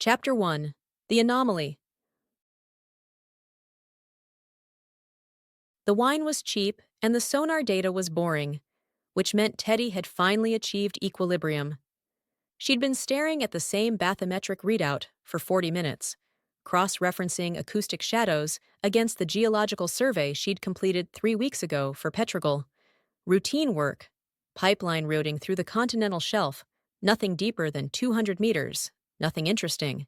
Chapter 1. The Anomaly. The wine was cheap, and the sonar data was boring, which meant Teddi had finally achieved equilibrium. She'd been staring at the same bathymetric readout for 40 minutes, cross-referencing acoustic shadows against the geological survey she'd completed 3 weeks ago for Petroglyph. Routine work, pipeline routing through the continental shelf, nothing deeper than 200 meters, nothing interesting.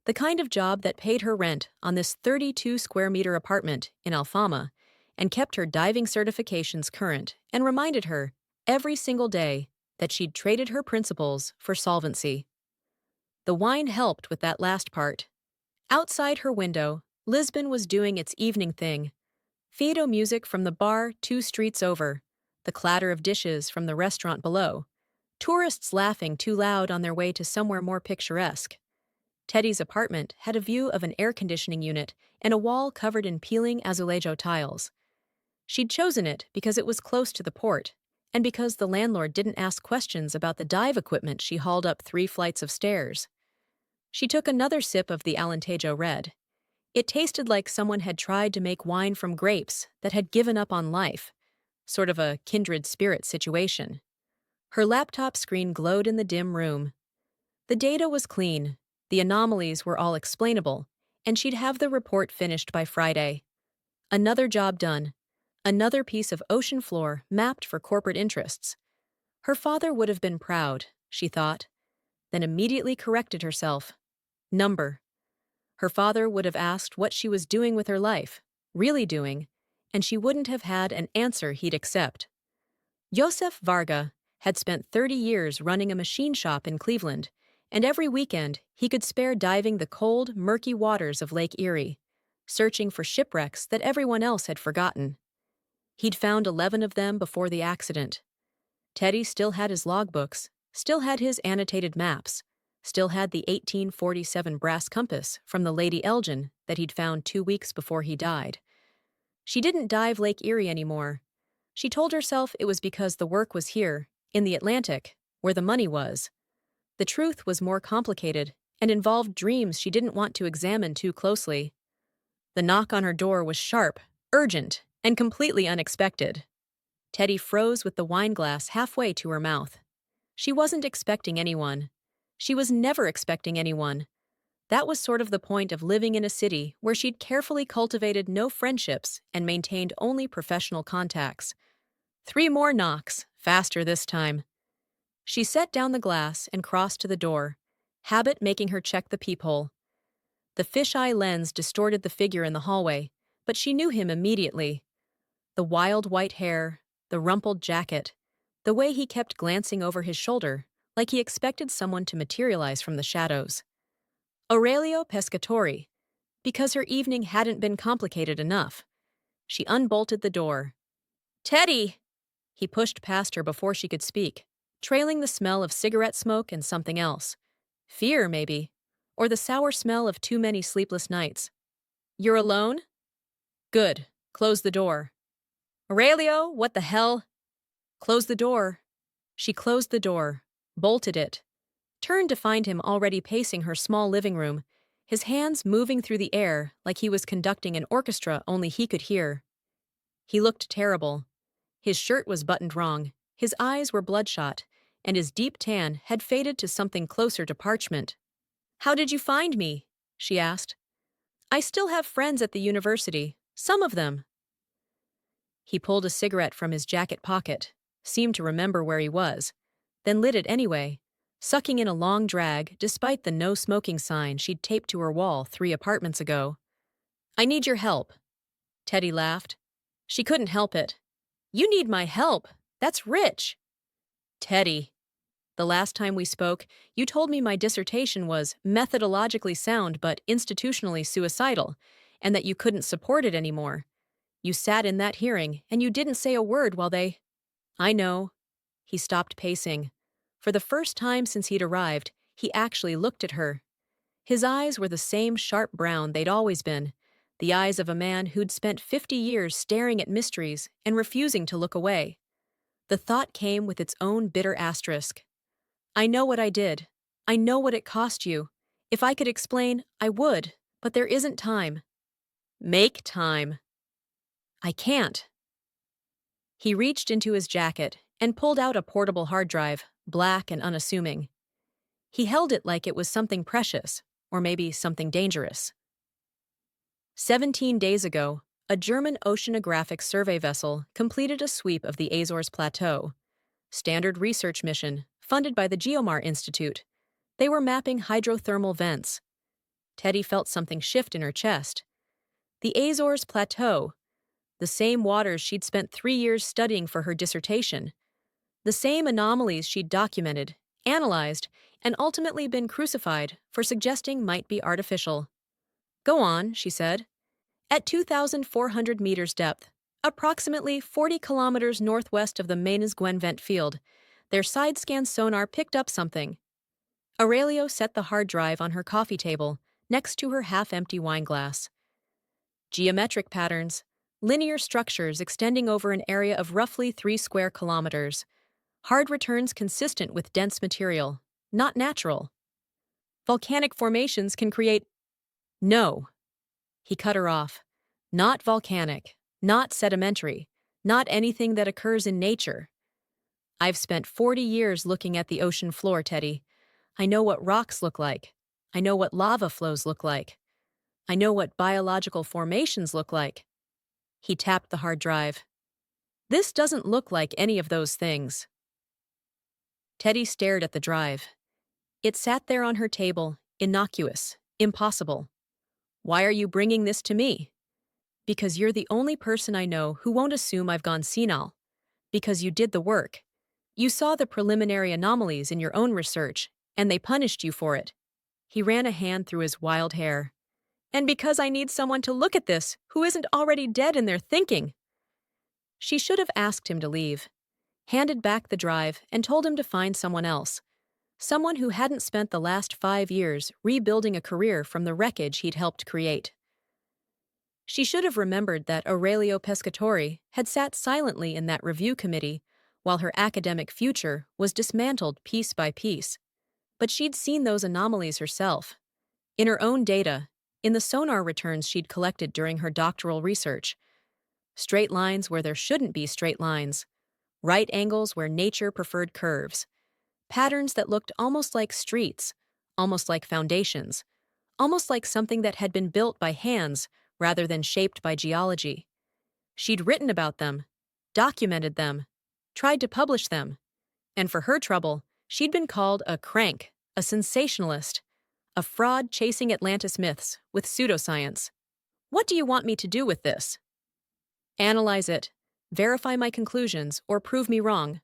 The kind of job that paid her rent on this 32-square-meter apartment in Alfama and kept her diving certifications current and reminded her, every single day, that she'd traded her principles for solvency. The wine helped with that last part. Outside her window, Lisbon was doing its evening thing. Fido music from the bar 2 streets over, the clatter of dishes from the restaurant below, tourists laughing too loud on their way to somewhere more picturesque. Teddy's apartment had a view of an air conditioning unit and a wall covered in peeling azulejo tiles. She'd chosen it because it was close to the port, and because the landlord didn't ask questions about the dive equipment she hauled up 3 flights of stairs. She took another sip of the Alentejo Red. It tasted like someone had tried to make wine from grapes that had given up on life, sort of a kindred spirit situation. Her laptop screen glowed in the dim room. The data was clean. The anomalies were all explainable, and she'd have the report finished by Friday. Another job done. Another piece of ocean floor mapped for corporate interests. Her father would have been proud, she thought, then immediately corrected herself. Number. Her father would have asked what she was doing with her life, really doing, and she wouldn't have had an answer he'd accept. Josef Varga had spent 30 years running a machine shop in Cleveland, and every weekend he could spare diving the cold, murky waters of Lake Erie, searching for shipwrecks that everyone else had forgotten. He'd found 11 of them before the accident. Teddi still had his logbooks, still had his annotated maps, still had the 1847 brass compass from the Lady Elgin that he'd found 2 weeks before he died. She didn't dive Lake Erie anymore. She told herself it was because the work was here, in the Atlantic, where the money was. The truth was more complicated and involved dreams she didn't want to examine too closely. The knock on her door was sharp, urgent, and completely unexpected. Teddi froze with the wine glass halfway to her mouth. She wasn't expecting anyone. She was never expecting anyone. That was sort of the point of living in a city where she'd carefully cultivated no friendships and maintained only professional contacts. 3 more knocks, faster this time. She set down the glass and crossed to the door, habit making her check the peephole. The fisheye lens distorted the figure in the hallway, but she knew him immediately. The wild white hair, the rumpled jacket, the way he kept glancing over his shoulder, like he expected someone to materialize from the shadows. Aurelio Pescatori, because her evening hadn't been complicated enough. She unbolted the door. "Teddi!" He pushed past her before she could speak, trailing the smell of cigarette smoke and something else. Fear, maybe, or the sour smell of too many sleepless nights. "You're alone?" "Good. Close the door." "Aurelio, what the hell?" "Close the door." She closed the door, bolted it, turned to find him already pacing her small living room, his hands moving through the air like he was conducting an orchestra only he could hear. He looked terrible. His shirt was buttoned wrong, his eyes were bloodshot, and his deep tan had faded to something closer to parchment. "How did you find me?" she asked. "I still have friends at the university, some of them." He pulled a cigarette from his jacket pocket, seemed to remember where he was, then lit it anyway, sucking in a long drag despite the no smoking sign she'd taped to her wall 3 apartments ago. "I need your help." Teddi laughed. She couldn't help it. "You need my help. That's rich." "Teddi, the last time we spoke, you told me my dissertation was methodologically sound but institutionally suicidal, and that you couldn't support it anymore. You sat in that hearing, and you didn't say a word while they—" "I know." He stopped pacing. For the first time since he'd arrived, he actually looked at her. His eyes were the same sharp brown they'd always been, the eyes of a man who'd spent 50 years staring at mysteries and refusing to look away. The thought came with its own bitter asterisk. "I know what I did. I know what it cost you. If I could explain, I would, but there isn't time. Make time. I can't. He reached into his jacket and pulled out a portable hard drive, black and unassuming. He held it like it was something precious, or maybe something dangerous. 17 days ago, a German oceanographic survey vessel completed a sweep of the Azores Plateau. Standard research mission, funded by the Geomar Institute. They were mapping hydrothermal vents. Teddi felt something shift in her chest. The Azores Plateau, the same waters she'd spent 3 years studying for her dissertation, the same anomalies she'd documented, analyzed, and ultimately been crucified for suggesting might be artificial. Go on, she said. At 2,400 meters depth, approximately 40 kilometers northwest of the Maines-Gwen vent field, their side-scan sonar picked up something. Aurelio set the hard drive on her coffee table, next to her half-empty wine glass. Geometric patterns, linear structures extending over an area of roughly 3 square kilometers. Hard returns consistent with dense material, not natural. Volcanic formations can create... No. He cut her off. Not volcanic, not sedimentary, not anything that occurs in nature. I've spent 40 years looking at the ocean floor, Teddi. I know what rocks look like. I know what lava flows look like. I know what biological formations look like. He tapped the hard drive. This doesn't look like any of those things. Teddi stared at the drive. It sat there on her table, innocuous, impossible. Why are you bringing this to me? Because you're the only person I know who won't assume I've gone senile. Because you did the work. You saw the preliminary anomalies in your own research, and they punished you for it. He ran a hand through his wild hair. And because I need someone to look at this who isn't already dead in their thinking. She should have asked him to leave, handed back the drive, and told him to find someone else. Someone who hadn't spent the last 5 years rebuilding a career from the wreckage he'd helped create. She should have remembered that Aurelio Pescatori had sat silently in that review committee while her academic future was dismantled piece by piece. But she'd seen those anomalies herself. In her own data, in the sonar returns she'd collected during her doctoral research. Straight lines where there shouldn't be straight lines. Right angles where nature preferred curves. Patterns that looked almost like streets, almost like foundations, almost like something that had been built by hands rather than shaped by geology. She'd written about them, documented them, tried to publish them, and for her trouble, she'd been called a crank, a sensationalist, a fraud chasing Atlantis myths with pseudoscience. What do you want me to do with this? Analyze it, verify my conclusions, or prove me wrong.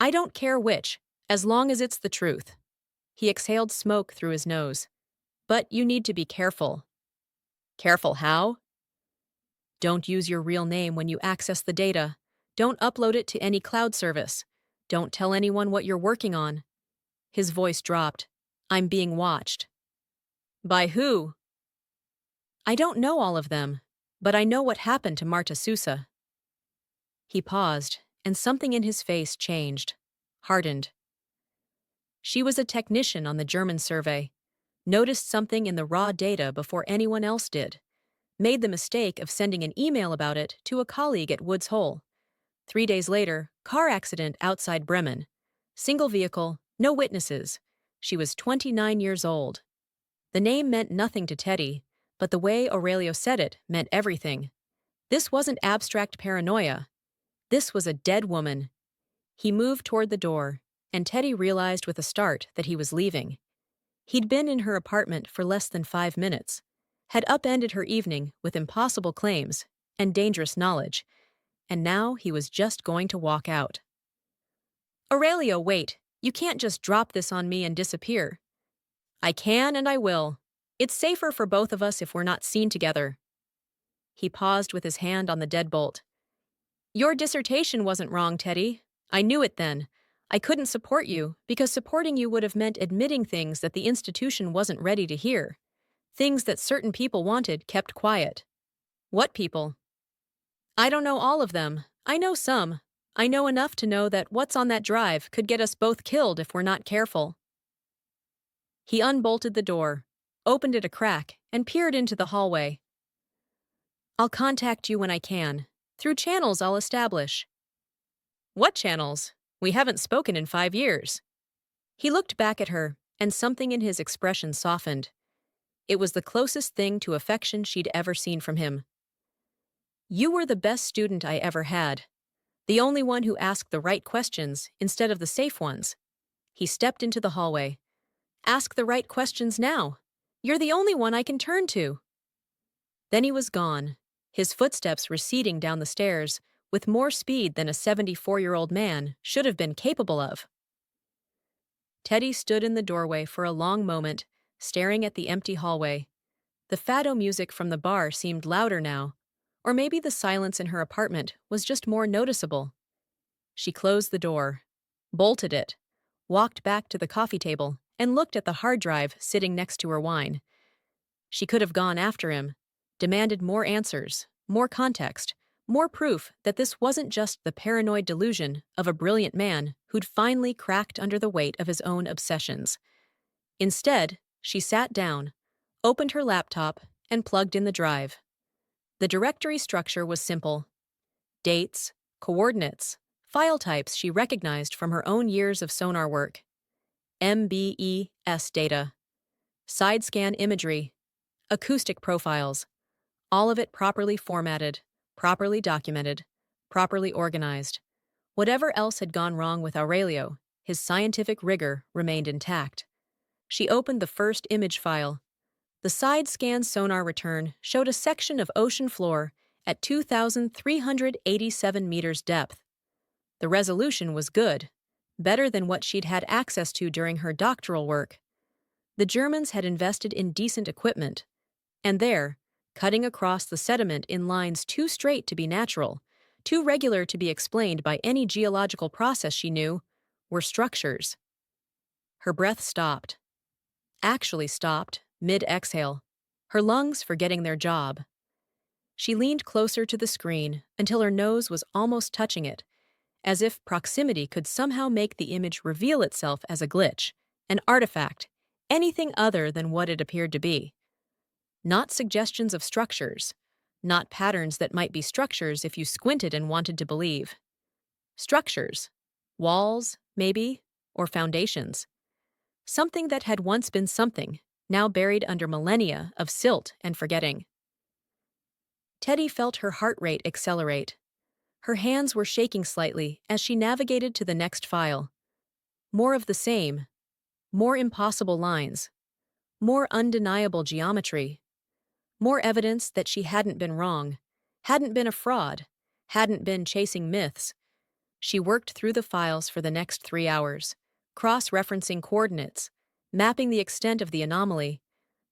I don't care which, as long as it's the truth. He exhaled smoke through his nose. But you need to be careful. Careful how? Don't use your real name when you access the data. Don't upload it to any cloud service. Don't tell anyone what you're working on. His voice dropped. I'm being watched. By who? I don't know all of them, but I know what happened to Marta Sousa. He paused, and something in his face changed, hardened. She was a technician on the German survey, noticed something in the raw data before anyone else did, made the mistake of sending an email about it to a colleague at Woods Hole. 3 days later, car accident outside Bremen. Single vehicle, no witnesses. She was 29 years old. The name meant nothing to Teddi, but the way Aurelio said it meant everything. This wasn't abstract paranoia. This was a dead woman. He moved toward the door, and Teddi realized with a start that he was leaving. He'd been in her apartment for less than 5 minutes, had upended her evening with impossible claims and dangerous knowledge, and now he was just going to walk out. Aurelio, wait. You can't just drop this on me and disappear. I can and I will. It's safer for both of us if we're not seen together. He paused with his hand on the deadbolt. Your dissertation wasn't wrong, Teddi. I knew it then. I couldn't support you because supporting you would have meant admitting things that the institution wasn't ready to hear. Things that certain people wanted kept quiet. What people? I don't know all of them. I know some. I know enough to know that what's on that drive could get us both killed if we're not careful. He unbolted the door. opened it a crack, and peered into the hallway. "I'll contact you when I can. Through channels I'll establish." "What channels? We haven't spoken in 5 years." He looked back at her, and something in his expression softened. It was the closest thing to affection she'd ever seen from him. "You were the best student I ever had. The only one who asked the right questions instead of the safe ones." He stepped into the hallway. "Ask the right questions now. You're the only one I can turn to." Then he was gone, his footsteps receding down the stairs with more speed than a 74-year-old man should have been capable of. Teddi stood in the doorway for a long moment, staring at the empty hallway. The fado music from the bar seemed louder now, or maybe the silence in her apartment was just more noticeable. She closed the door, bolted it, walked back to the coffee table, and looked at the hard drive sitting next to her wine. She could have gone after him, demanded more answers, more context, more proof that this wasn't just the paranoid delusion of a brilliant man who'd finally cracked under the weight of his own obsessions. Instead, she sat down, opened her laptop, and plugged in the drive. The directory structure was simple. Dates, coordinates, file types she recognized from her own years of sonar work. MBES data, side scan imagery, acoustic profiles, all of it properly formatted, properly documented, properly organized. Whatever else had gone wrong with Aurelio, his scientific rigor remained intact. She opened the first image file. The side scan sonar return showed a section of ocean floor at 2,387 meters depth. The resolution was good, better than what she'd had access to during her doctoral work. The Germans had invested in decent equipment, and there, cutting across the sediment in lines too straight to be natural, too regular to be explained by any geological process she knew, were structures. Her breath stopped. Actually stopped, mid-exhale, her lungs forgetting their job. She leaned closer to the screen until her nose was almost touching it, as if proximity could somehow make the image reveal itself as a glitch, an artifact, anything other than what it appeared to be. Not suggestions of structures, not patterns that might be structures if you squinted and wanted to believe. Structures. Walls, maybe, or foundations. Something that had once been something, now buried under millennia of silt and forgetting. Teddi felt her heart rate accelerate. Her hands were shaking slightly as she navigated to the next file. More of the same. More impossible lines. More undeniable geometry. More evidence that she hadn't been wrong, hadn't been a fraud, hadn't been chasing myths. She worked through the files for the next 3 hours, cross-referencing coordinates, mapping the extent of the anomaly,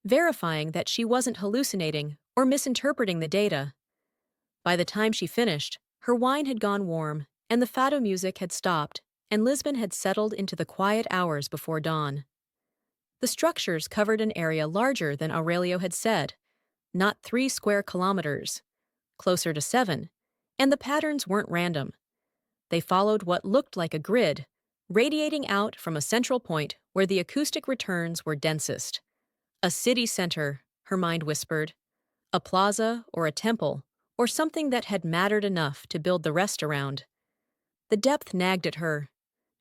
verifying that she wasn't hallucinating or misinterpreting the data. By the time she finished, her wine had gone warm, and the fado music had stopped, and Lisbon had settled into the quiet hours before dawn. The structures covered an area larger than Aurelio had said, not 3 square kilometers, closer to 7, and the patterns weren't random. They followed what looked like a grid, radiating out from a central point where the acoustic returns were densest. A city center, her mind whispered, a plaza or a temple, or something that had mattered enough to build the rest around. The depth nagged at her,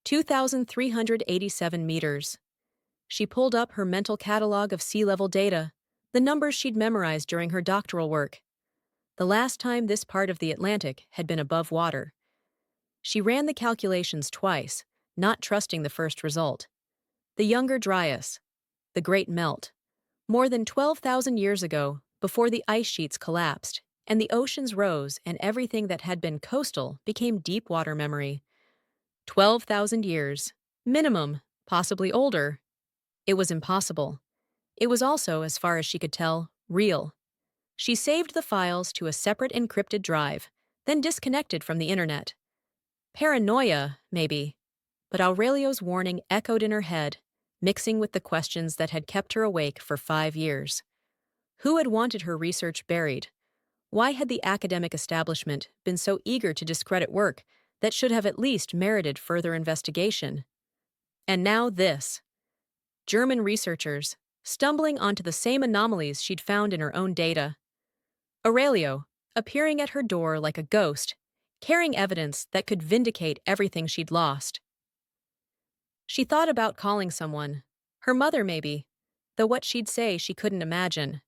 2,387 meters. She pulled up her mental catalog of sea level data, the numbers she'd memorized during her doctoral work. The last time this part of the Atlantic had been above water. She ran the calculations twice, not trusting the first result. The Younger Dryas, the Great Melt, more than 12,000 years ago, before the ice sheets collapsed, and the oceans rose and everything that had been coastal became deep water memory. 12,000 years, minimum, possibly older. It was impossible. It was also, as far as she could tell, real. She saved the files to a separate encrypted drive, then disconnected from the internet. Paranoia, maybe, but Aurelio's warning echoed in her head, mixing with the questions that had kept her awake for 5 years. Who had wanted her research buried? Why had the academic establishment been so eager to discredit work that should have at least merited further investigation? And now this. German researchers, stumbling onto the same anomalies she'd found in her own data. Aurelio, appearing at her door like a ghost, carrying evidence that could vindicate everything she'd lost. She thought about calling someone, her mother maybe, though what she'd say she couldn't imagine.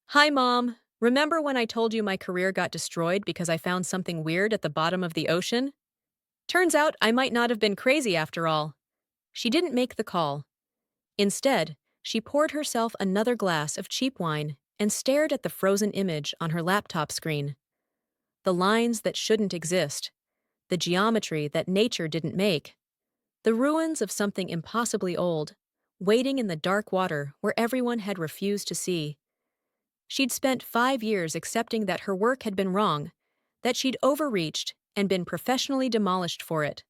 "Hi, Mom. Remember when I told you my career got destroyed because I found something weird at the bottom of the ocean? Turns out I might not have been crazy after all." She didn't make the call. Instead, she poured herself another glass of cheap wine and stared at the frozen image on her laptop screen. The lines that shouldn't exist, the geometry that nature didn't make, the ruins of something impossibly old, waiting in the dark water where everyone had refused to see. She'd spent 5 years accepting that her work had been wrong, that she'd overreached and been professionally demolished for it.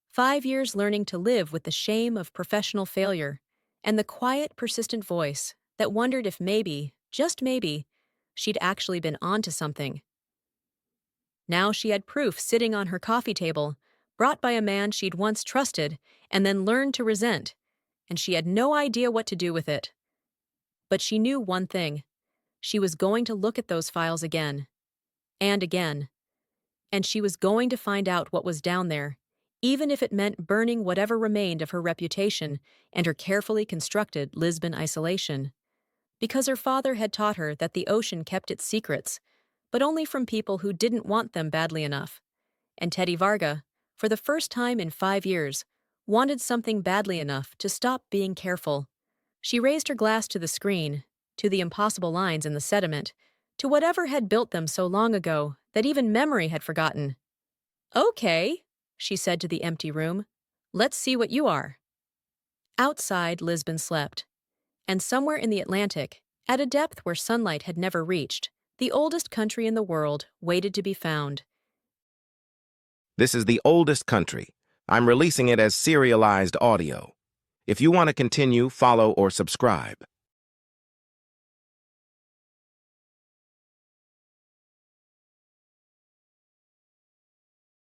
5 years learning to live with the shame of professional failure and the quiet, persistent voice that wondered if maybe, just maybe, she'd actually been onto something. Now she had proof sitting on her coffee table, brought by a man she'd once trusted and then learned to resent, and she had no idea what to do with it. But she knew one thing. She was going to look at those files again. And again. And she was going to find out what was down there, even if it meant burning whatever remained of her reputation and her carefully constructed Lisbon isolation. Because her father had taught her that the ocean kept its secrets, but only from people who didn't want them badly enough. And Teddi Varga, for the first time in 5 years, wanted something badly enough to stop being careful. She raised her glass to the screen, to the impossible lines in the sediment, to whatever had built them so long ago that even memory had forgotten. "Okay," she said to the empty room. "Let's see what you are." Outside, Lisbon slept. And somewhere in the Atlantic, at a depth where sunlight had never reached, the oldest country in the world waited to be found. This is the oldest country. I'm releasing it as serialized audio. If you want to continue, follow, or subscribe.